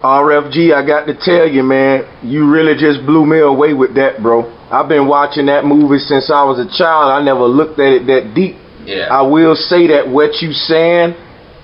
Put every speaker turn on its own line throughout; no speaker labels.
RFG, I got to tell you, man, you really just blew me away with that, bro. I've been watching that movie since I was a child. I never looked at it that deep.
Yeah.
I will say that what you saying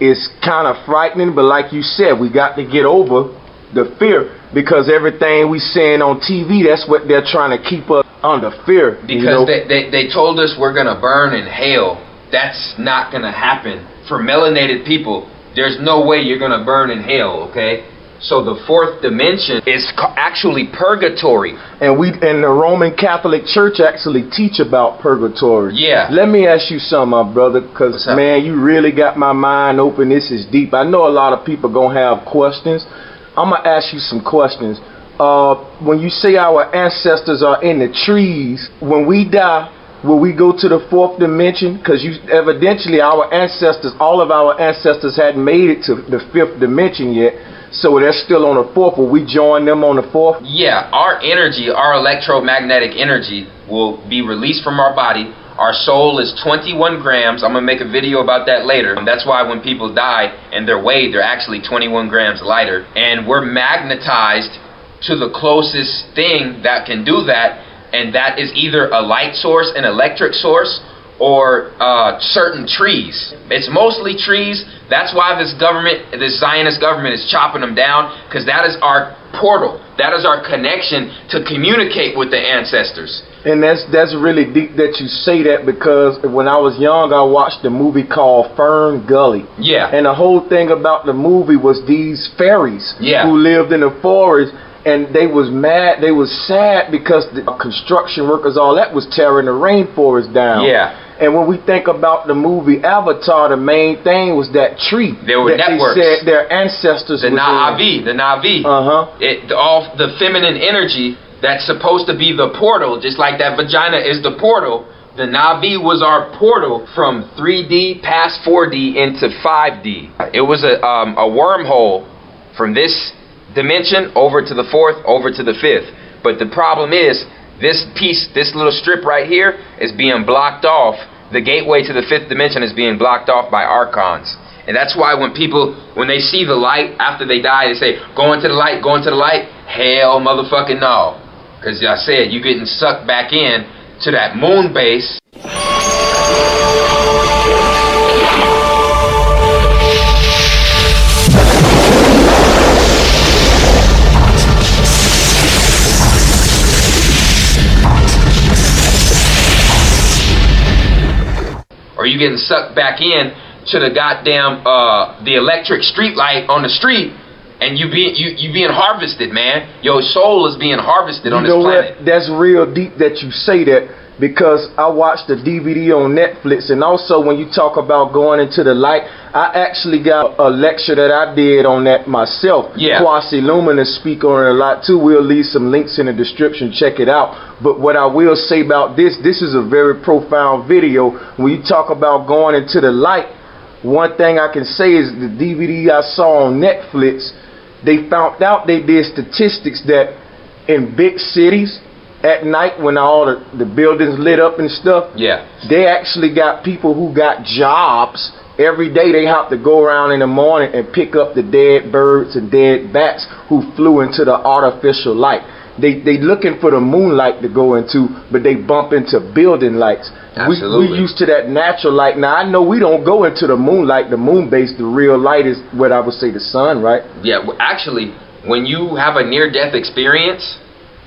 is kind of frightening, but like you said, we got to get over the fear, because everything we seeing on TV, that's what they're trying to keep us under fear.
Because they told us we're going to burn in hell. That's not going to happen. For melanated people, there's no way you're going to burn in hell, okay? So the fourth dimension is actually purgatory.
And the Roman Catholic Church actually teach about purgatory.
Yeah.
Let me ask you something, my brother, because, man, you really got my mind open. This is deep. I know a lot of people going to have questions. I'm going to ask you some questions. When you say our ancestors are in the trees, when we die, will we go to the fourth dimension? Because evidently our ancestors, all of our ancestors hadn't made it to the fifth dimension yet. So they're still on the fourth. Will we join them on the fourth?
Yeah, our energy, our electromagnetic energy will be released from our body. Our soul is 21 grams. I'm going to make a video about that later. And that's why when people die and they're weighed, they're actually 21 grams lighter. And we're magnetized to the closest thing that can do that. And that is either a light source, an electric source, or certain trees. It's mostly trees. That's why this Zionist government is chopping them down, because that is our portal. That is our connection to communicate with the ancestors.
And that's really deep that you say that, because when I was young, I watched a movie called Fern Gully.
Yeah.
And the whole thing about the movie was these fairies who lived in the forest. And they was mad, they was sad because the construction workers, all that was tearing the rainforest down.
Yeah.
And when we think about the movie Avatar, the main thing was that tree.
There were networks.
They said their ancestors
the Na'vi. All the feminine energy that's supposed to be the portal, just like that vagina is the portal. The Na'vi was our portal from 3D past 4D into 5D. It was a wormhole from this dimension over to the fourth, over to the fifth. But the problem is, this piece, this little strip right here is being blocked off. The gateway to the fifth dimension is being blocked off by archons. And that's why when people, when they see the light after they die, they say, go into the light, go into the light. Hell motherfucking no. Because I said, you're getting sucked back in to that moon base. Or you getting sucked back in to the goddamn the electric street light on the street, and you being harvested, man. Your soul is being harvested on this planet.
What? That's real deep that you say that, because I watched the DVD on Netflix, and also when you talk about going into the light, I actually got a lecture that I did on that myself.
Yeah.
Quasi Luminous speak on it a lot too. We'll leave some links in the description. Check it out. But what I will say about this is a very profound video. When you talk about going into the light, one thing I can say is the DVD I saw on Netflix, they found out, they did statistics that in big cities at night when all the buildings lit up and stuff, they actually got people who got jobs. Every day they have to go around in the morning and pick up the dead birds and dead bats who flew into the artificial light. They looking for the moonlight to go into, but they bump into building lights.
Absolutely.
We used to that natural light. Now I know we don't go into the moonlight, the moon base. The real light is what I would say the sun, right?
Yeah, well, actually, when you have a near-death experience,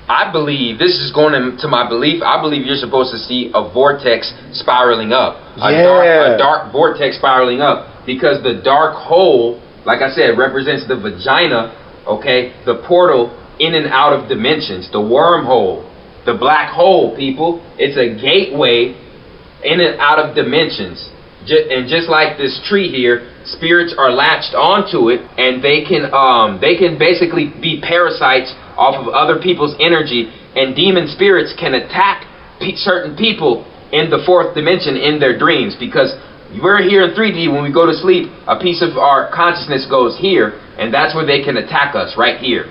I believe, this is going into my belief, I believe you're supposed to see a vortex spiraling up. A dark vortex spiraling up. Because the dark hole, like I said, represents the vagina, okay? The portal in and out of dimensions. The wormhole. The black hole, people. It's a gateway in and out of dimensions. And just like this tree here, spirits are latched onto it, and they can basically be parasites off of other people's energy, and demon spirits can attack certain people in the fourth dimension in their dreams, because we're here in 3D. When we go to sleep, a piece of our consciousness goes here, and that's where they can attack us, right here.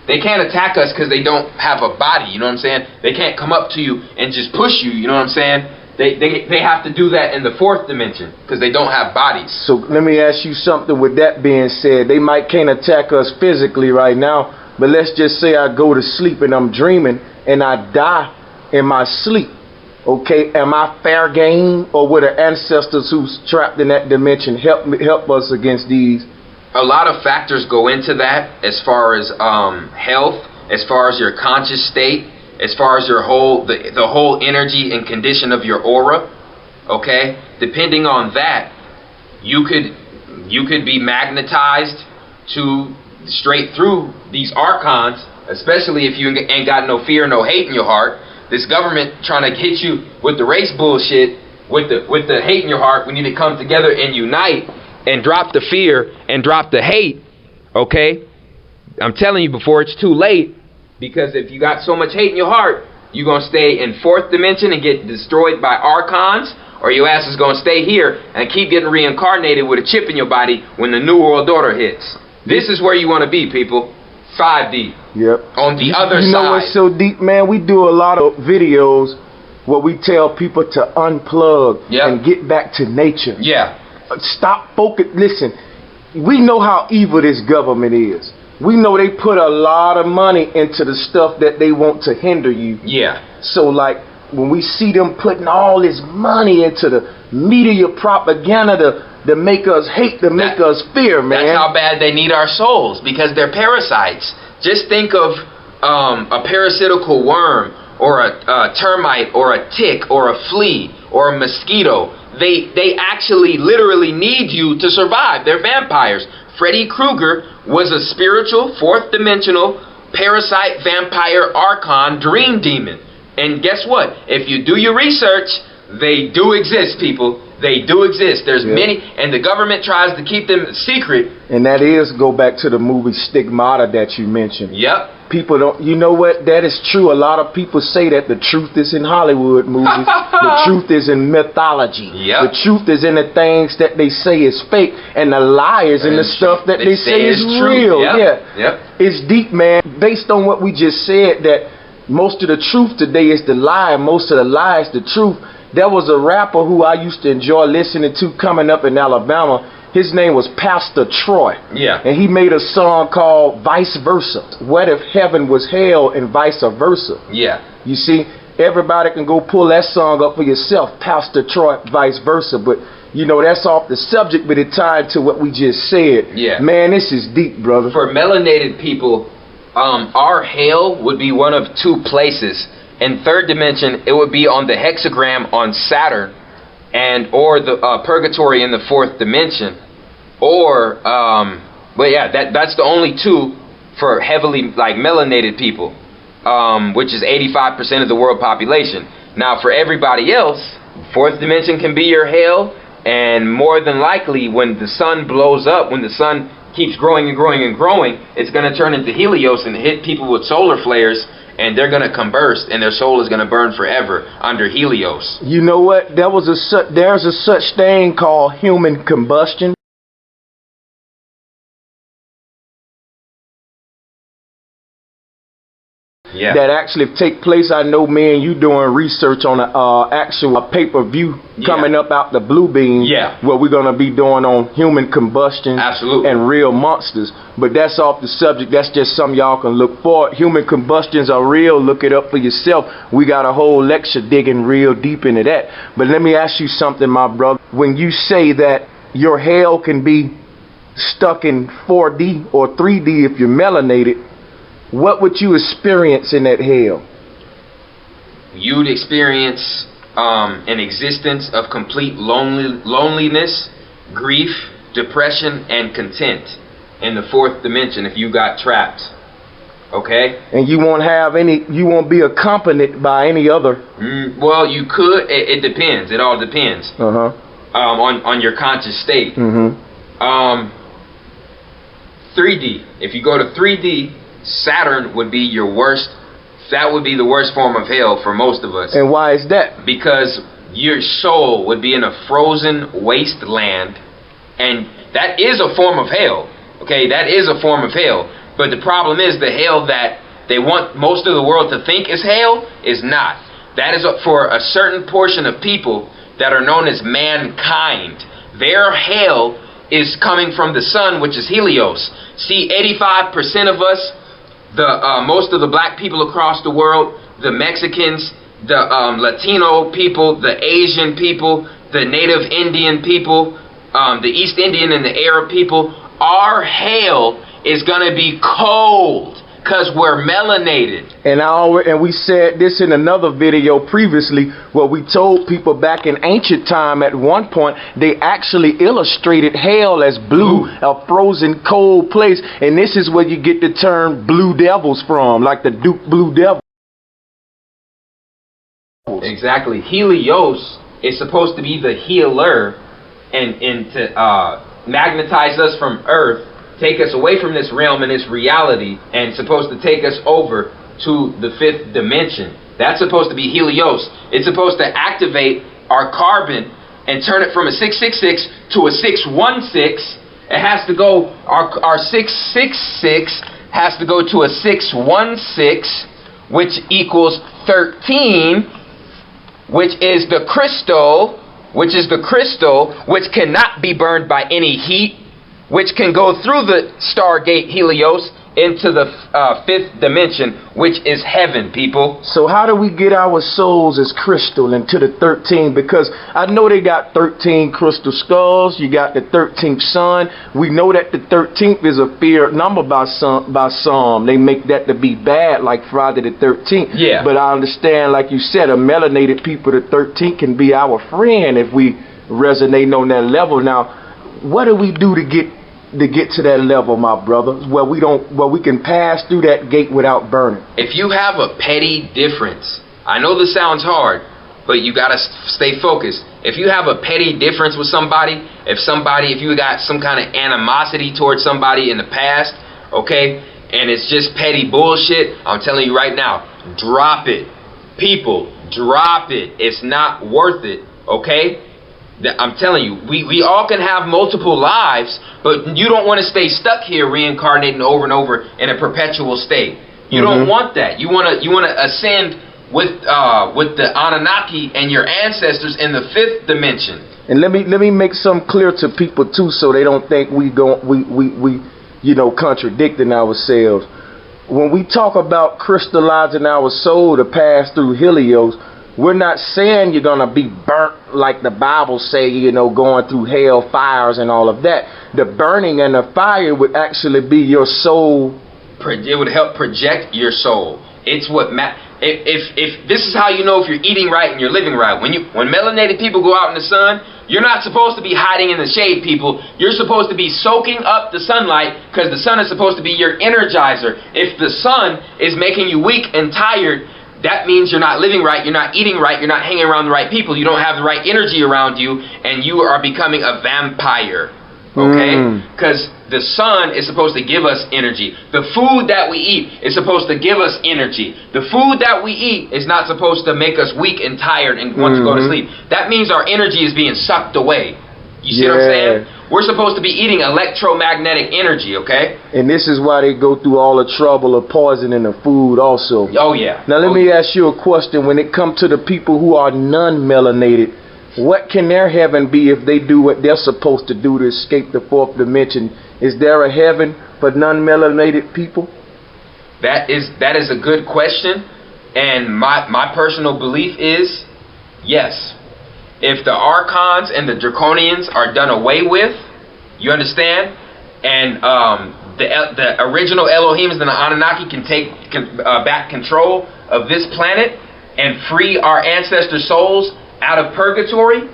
They can't attack us because they don't have a body, you know what I'm saying? They can't come up to you and just push you, you know what I'm saying? They have to do that in the fourth dimension because they don't have bodies.
So let me ask you something. With that being said, they can't attack us physically right now, but let's just say I go to sleep and I'm dreaming and I die in my sleep. Okay, am I fair game, or would the ancestors who's trapped in that dimension help us against these?
A lot of factors go into that, as far as health, as far as your conscious state, as far as your the whole energy and condition of your aura. Okay, depending on that, you could be magnetized to straight through these archons, especially if you ain't got no fear, no hate in your heart. This government trying to hit you with the race bullshit, with the hate in your heart. We need to come together and unite and drop the fear and drop the hate. Okay, I'm telling you before it's too late, because if you got so much hate in your heart, you're gonna stay in fourth dimension and get destroyed by archons, or your ass is gonna stay here and keep getting reincarnated with a chip in your body when the New World Order hits. This is where you want to be, people. 5D.
Yep.
On the other side.
You know what's so deep, man? We do a lot of videos where we tell people to unplug and get back to nature.
Yeah.
Stop focus. Listen, we know how evil this government is. We know they put a lot of money into the stuff that they want to hinder you.
Yeah.
So like when we see them putting all this money into the media propaganda to make us hate, to make us fear, man.
That's how bad they need our souls, because they're parasites. Just think of a parasitical worm, or a termite, or a tick, or a flea, or a mosquito. They actually literally need you to survive. They're vampires. Freddy Krueger was a spiritual, fourth dimensional, parasite, vampire, archon, dream demon. And guess what? If you do your research, they do exist, people. They do exist. There's many, and the government tries to keep them secret. And
that is, go back to the movie Stigmata that you mentioned.
Yep.
People don't, you know what? That is true. A lot of people say that the truth is in Hollywood movies. The truth is in mythology.
Yep.
The truth is in the things that they say is fake, and the lies in the stuff that they say is real.
Yep.
Yeah.
Yep.
It's deep, man. Based on what we just said, that most of the truth today is the lie, most of the lie is the truth. There was a rapper who I used to enjoy listening to coming up in Alabama. His name was Pastor Troy.
Yeah.
And he made a song called Vice Versa. What if heaven was hell and vice versa?
Yeah.
You see, everybody can go pull that song up for yourself, Pastor Troy, Vice Versa. But, you know, that's off the subject, but it tied to what we just said.
Yeah.
Man, this is deep, brother.
For melanated people, our hell would be one of two places. In third dimension, it would be on the hexagram on Saturn, or the purgatory in the fourth dimension, or but yeah, that's the only two for heavily melanated people, which is 85% of the world population. Now for everybody else, fourth dimension can be your hell, and more than likely when the sun blows up, when the sun keeps growing and growing and growing, it's going to turn into Helios and hit people with solar flares. And they're going to combust, and their soul is going to burn forever under Helios.
You know what? There's a such thing called human combustion.
Yeah.
That actually take place. I know me and you doing research on an actual pay-per-view coming up out the Blue Beam.
Yeah.
Where we're going to be doing on human combustion.
Absolutely.
And real monsters. But that's off the subject. That's just something y'all can look for. Human combustions are real. Look it up for yourself. We got a whole lecture digging real deep into that. But let me ask you something, my brother. When you say that your hell can be stuck in 4D or 3D if you're melanated, what would you experience in that hell?
You'd experience an existence of complete loneliness, grief, depression, and content in the fourth dimension if you got trapped. Okay?
And you won't have you won't be accompanied by any other.
Well, you could. It depends. It all depends. On your conscious state. 3D. If you go to 3D, Saturn would be your worst. That would be the worst form of hell for most of us.
And why is that?
Because your soul would be in a frozen wasteland, and that is a form of hell. Okay, that is a form of hell. But the problem is the hell that they want most of the world to think is hell is not. That is for a certain portion of people that are known as mankind. Their hell is coming from the sun, which is Helios. See, 85% of us, most of the black people across the world, the Mexicans, the Latino people, the Asian people, the Native Indian people, the East Indian and the Arab people, our hell is going to be cold because we're melanated.
And we said this in another video previously, where we told people back in ancient time at one point, they actually illustrated hell as blue, a frozen cold place. And this is where you get the term blue devils from, like the Duke Blue Devil.
Exactly. Helios is supposed to be the healer and to magnetize us from Earth, take us away from this realm and this reality, and supposed to take us over to the 5th dimension. That's supposed to be Helios. It's supposed to activate our carbon and turn it from a 666 to a 616. It has to go, our 666 has to go to a 616, which equals 13, which is the crystal, which cannot be burned by any heat, which can go through the Stargate Helios into the 5th dimension, which is heaven, people.
So how do we get our souls as crystal into the 13? Because I know they got 13 crystal skulls. You got the 13th sun. We know that the 13th is a feared number by some. They make that to be bad, like Friday the 13th.
Yeah.
But I understand, like you said, a melanated people, the 13th can be our friend if we resonate on that level. Now, what do we do to get to that level, my brother, where we can pass through that gate without burning?
If you have a petty difference, I know this sounds hard, but you gotta stay focused. If you have a petty difference with somebody, if you got some kind of animosity towards somebody in the past, okay, and it's just petty bullshit, I'm telling you right now, drop it. People, drop it. It's not worth it, okay? I'm telling you, we all can have multiple lives, but you don't want to stay stuck here reincarnating over and over in a perpetual state. You don't want that. You want to ascend with the Anunnaki and your ancestors in the 5th dimension.
And let me make something clear to people too, so they don't think we contradicting ourselves. When we talk about crystallizing our soul to pass through Helios, we're not saying you're going to be burnt like the Bible say, going through hell fires and all of that. The burning and the fire would actually be your soul.
It would help project your soul. It's what if this is how you know if you're eating right and you're living right. When melanated people go out in the sun, you're not supposed to be hiding in the shade, people. You're supposed to be soaking up the sunlight, because the sun is supposed to be your energizer. If the sun is making you weak and tired, that means you're not living right, you're not eating right, you're not hanging around the right people, you don't have the right energy around you, and you are becoming a vampire. Okay? Because the sun is supposed to give us energy. The food that we eat is supposed to give us energy. The food that we eat is not supposed to make us weak and tired and want to go to sleep. That means our energy is being sucked away. You see what I'm saying? We're supposed to be eating electromagnetic energy, okay?
And this is why they go through all the trouble of poisoning the food also.
Oh, yeah.
Now, let me ask you a question. When it comes to the people who are non-melanated, what can their heaven be if they do what they're supposed to do to escape the 4th dimension? Is there a heaven for non-melanated people?
That is a good question. And my personal belief is yes. If the Archons and the Draconians are done away with, you understand, and the original Elohims and the Anunnaki can take back control of this planet and free our ancestor souls out of purgatory,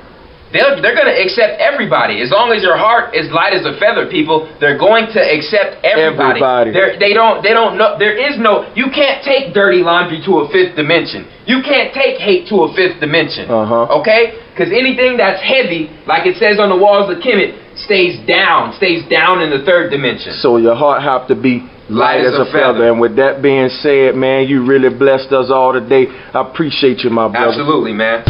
they're going to accept everybody. As long as your heart is light as a feather, people, they're going to accept everybody. They don't know. There is no. You can't take dirty laundry to a 5th dimension. You can't take hate to a 5th dimension. Okay? Because anything that's heavy, like it says on the walls of Kemet, stays down in the 3rd dimension.
So your heart have to be light as a feather. And with that being said, man, you really blessed us all today. I appreciate you, my brother.
Absolutely, man.